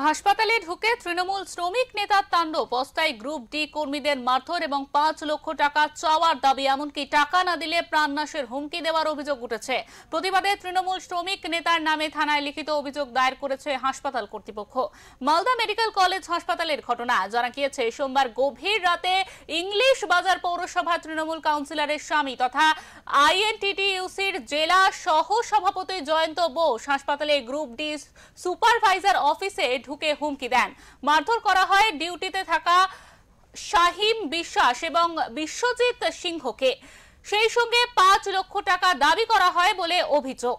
হাসপাতালে ঢুকে তৃণমূল শ্রমিক নেতার তাণ্ডব, অস্থায়ী গ্রুপ ডি কর্মীদের মারধর এবং ৫ লক্ষ টাকা চাওয়ার দাবি, এমনকি টাকা না দিলে প্রাণনাশের হুমকি দেওয়ার অভিযোগ উঠেছে। প্রতিবাদে তৃণমূল শ্রমিক নেতার নামে থানায় লিখিত অভিযোগ দায়ের করেছে হাসপাতাল কর্তৃপক্ষ। মালদা মেডিকেল কলেজ হাসপাতালের ঘটনা। জানা গিয়েছে, সোমবার গভীর রাতে ইংলিশ বাজার পৌরসভা তৃণমূল কাউন্সিলরের স্বামী তথা আইএনটিটিইউসির জেলা সহ সভাপতি জয়ন্ত বোস হাসপাতালে গ্রুপ ডি সুপারভাইজার অফিসে ঢুকে হুমকি দেন। মারধর করা হয় ডিউটিতে থাকা শাহিম বিশ্বাস এবং বিশ্বজিৎ সিংহকে। সেই সঙ্গে ৫ লক্ষ টাকা দাবি করা হয় বলে অভিযোগ।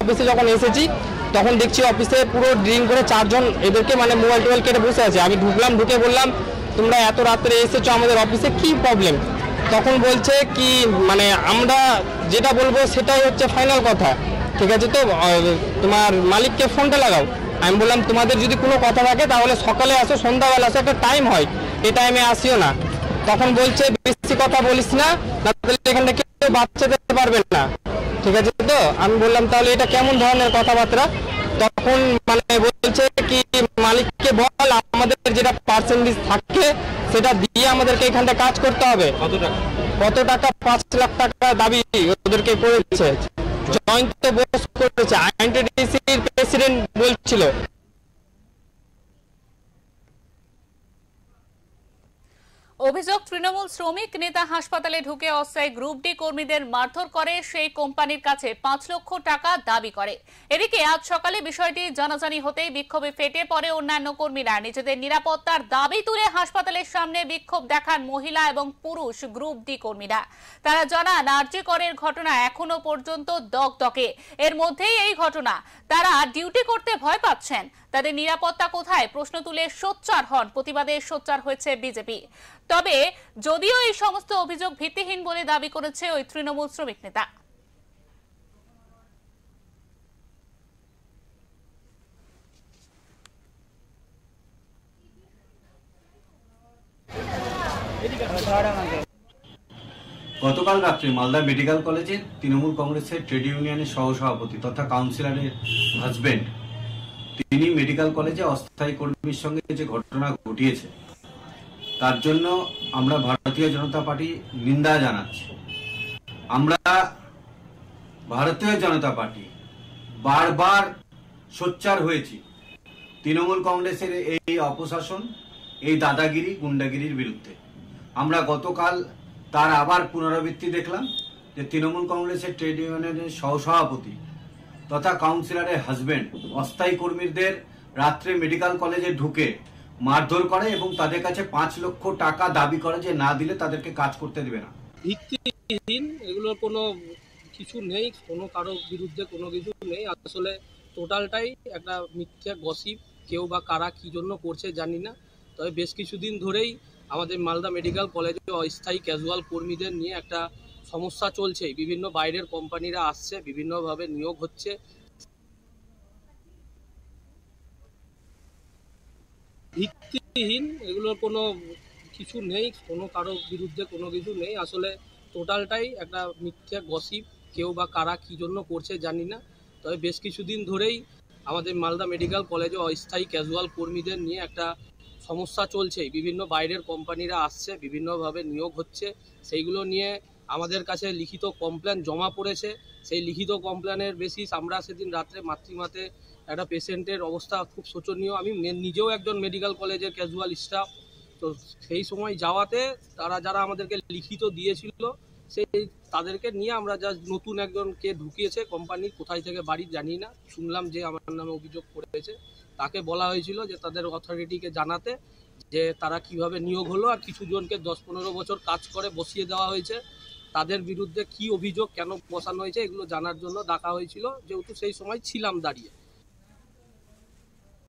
অফিসে যখন এসেছি তখন দেখছি অফিসে পুরো ড্রিঙ্ক করে 4 জন এদেরকে মোবাইল টোবাইল কেটে বসে আছে। আমি ঢুকে বললাম, তোমরা এত রাত্রে এসেছো আমাদের অফিসে, কি প্রবলেম? তখন বলছে কি আমরা যেটা বলবো সেটাই হচ্ছে ফাইনাল কথা, ঠিক আছে? তো তোমার মালিককে ফোনটা লাগাও। আমি বললাম, তোমাদের যদি কোনো কথা থাকে তাহলে সকালে আসো, সন্ধ্যাবেলা আসো, একটা টাইম হয়, এই টাইমে আসিও না। তখন বলছে, বেশি কথা বলিস না, তাহলে এখান থেকে কেউ বাচ্চা দিতে পারবে না, ঠিক আছে? তো আমি বললাম, তাহলে এটা কেমন ধরনের কথাবার্তা? তখন বলছে কি, মালিককে বল আমাদের যেটা পার্সেন্টেজ থাকে সেটা দিয়ে আমাদেরকে এখানটা কাজ করতে হবে। কত টাকা? ৫ লাখ টাকা দাবি ওদেরকে করেছে। জয়ন্ত বোস করেছে, আইএনটিটিইউসির প্রেসিডেন্ট বলছিল। অভিযোগ, তৃণমূল শ্রমিক নেতা হাসপাতালে ঢুকে অস্থায়ী গ্রুপ ডি কর্মীদের মারধর করে, সেই কোম্পানির কাছে ৫ লক্ষ টাকা দাবি করে। এদিকে আজ সকালে বিষয়টি জানাজানি হতেই বিক্ষোভে ফেটে পড়ে অন্যান্য কর্মীরা। নিজেদের নিরাপত্তার দাবি তুলে হাসপাতালের সামনে বিক্ষোভ দেখান মহিলা এবং পুরুষ গ্রুপ ডি কর্মীরা। তারা জানান, আরজি করের ঘটনা এখনো পর্যন্ত দগদগে। এর মধ্যেই এই ঘটনা। তারা ডিউটি করতে ভয় পাচ্ছেন। তাদের নিরাপত্তা কোথায় প্রশ্ন তুলে সোচ্চার হন। প্রতিবাদে সোচ্চার হয়েছে বিজেপি। তবে যদিও এই সমস্ত অভিযোগ ভিত্তিহীন বলে দাবি করেছে ওই তৃণমূল শ্রমিক নেতা। গতকাল রাত্রে মালদা মেডিকেল কলেজে তৃণমূল কংগ্রেসের ট্রেড ইউনিয়নের সহসভাপতি তথা কাউন্সিলরের হাজবেন্ড, তিনি মেডিকেল কলেজে অস্থায়ী কর্মীর সঙ্গে যে ঘটনা ঘটিয়েছে তার জন্য আমরা ভারতীয় জনতা পার্টি নিন্দা জানাচ্ছি। আমরা ভারতীয় জনতা পার্টি বারবার সোচ্চার হয়েছি তৃণমূল কংগ্রেসের এই অপশাসন, এই দাদাগিরি, গুন্ডাগিরির বিরুদ্ধে। আমরা গতকাল তার আবার পুনরাবৃত্তি দেখলাম যে তৃণমূল কংগ্রেসের ট্রেড ইউনিয়নের সহসভাপতি তথা কাউন্সিলরের হাজবেন্ড অস্থায়ী কর্মীদের রাত্রে মেডিকেল কলেজে ঢুকে মারধর করে এবং তাদের কাছে ৫ লক্ষ টাকা দাবি করে যে না দিলে তাদেরকে কাজ করতে দেবে না। ভিত্তিহীন, এগুলোর কোনো কিছু নেই, কোনো কারোর বিরুদ্ধে কোনো কিছু নেই। আসলে টোটালটাই একটা মিথ্যা গসিপ। কেউ বা কারা কি জন্য করছে জানি না। তবে বেশ কিছুদিন ধরেই আমাদের মালদা মেডিকেল কলেজে অস্থায়ী ক্যাজুয়াল কর্মীদের নিয়ে একটা সমস্যা চলছে। বিভিন্ন বাইরের কোম্পানিরা আসছে, বিভিন্নভাবে নিয়োগ হচ্ছে। ভিত্তিহীন, এগুলোর কোনো কিছু নেই, কোনো কারোর বিরুদ্ধে কোনো কিছু নেই। আসলে টোটালটাই একটা মিথ্যা গসিপ। কেউ বা কারা কি জন্য করছে জানি না। তবে বেশ কিছুদিন ধরেই আমাদের মালদা মেডিকেল কলেজে অস্থায়ী ক্যাজুয়াল কর্মীদের নিয়ে একটা সমস্যা চলছে। বিভিন্ন বাইরের কোম্পানিরা আসছে, বিভিন্নভাবে নিয়োগ হচ্ছে। সেইগুলো নিয়ে আমাদের কাছে লিখিত কমপ্লেন জমা পড়েছে। সেই লিখিত কমপ্লেনের বেসিস আমরা সেদিন রাত্রে মাতৃমাতে একটা পেশেন্টের অবস্থা খুব শোচনীয়। আমি নিজেও একজন মেডিকেল কলেজের ক্যাজুয়াল স্টাফ। তো সেই সময় যাওয়াতে যারা আমাদেরকে লিখিত দিয়েছিল তাদেরকে নিয়ে আমরা জাস্ট নতুন একজনকে ঢুকিয়েছে কোম্পানি, কোথায় থেকে বাড়ি জানি না, শুনলাম যে আমার নামে অভিযোগ করেছে। তাকে বলা হয়েছিল যে তাদের অথরিটিকে জানাতে যে তারা কিভাবে নিয়োগ হলো, আর কিছু জনকে 10-15 বছর কাজ করে বসিয়ে দেওয়া হয়েছে। তাদের বিরুদ্ধে কি অভিযোগ, কেন বসানো হয়েছে, এগুলো জানার জন্য ডাকা হয়েছিল, যেহেতু সেই সময় ছিলাম দাঁড়িয়ে।